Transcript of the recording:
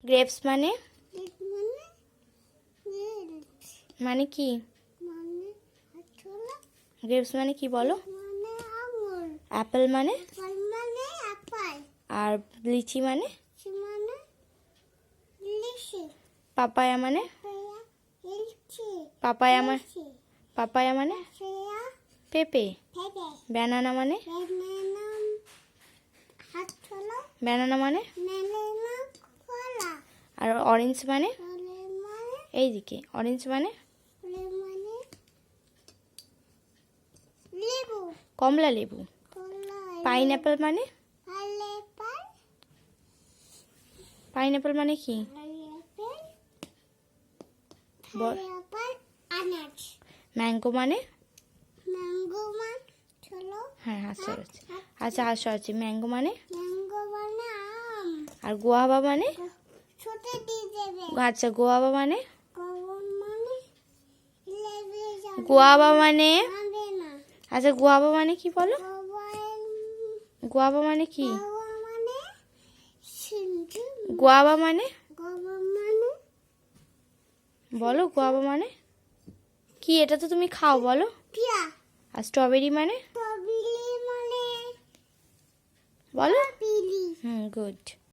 Grapes মানে It মানে grapes মানে কি? মানে ছোলা গ্রেপস মানে কি বলো? মানে আঙুর অ্যাপেল মানে? ফল মানে আপেল আর লিচি মানে? মানে লিচি পাপায়া মানে? পেয়া লিচি পাপায়া মানে? লিচি পাপায়া মানে? পেয়া পেঁপে। পেঁপে ব্যানানা মানে? banana হাত ছোলা ব্যানানা মানে? banana কলা আর অরেঞ্জ মানে? কলা মানে এইদিকে অরেঞ্জ মানে? কলা মানে লেবু কমলা লেবু। কলা পাইনঅ্যাপেল মানে? পাইনঅ্যাপেল পাইনঅ্যাপেল মানে কি? পাইনঅ্যাপেল বল। পাইনঅ্যাপেল আনাজ ম্যাঙ্গো মানে? ম্যাঙ্গো মানে ছোলা হ্যাঁ আচ্ছা আচ্ছা আচ্ছা আসো আছে ম্যাঙ্গো মানে? ম্যাঙ্গো মানে আম আর গোয়াভা মানে? ছোট দিয়ে দেবে আচ্ছা গোয়াভা মানে? কখন মানে লেবে যাবে গোয়াভা মানে? যাবে না আচ্ছা গোয়াভা মানে কি বলো? কখন গোয়াভা মানে কি? গোয়া মানে সিন্ধু গোয়াভা মানে? গোয়া মানে বলো গোয়াভা মানে কি? এটা তো তুমি খাও, বলো। পিয়া আর স্ট্রবেরি মানে? টবিলি মানে বলো। পিলি গুড।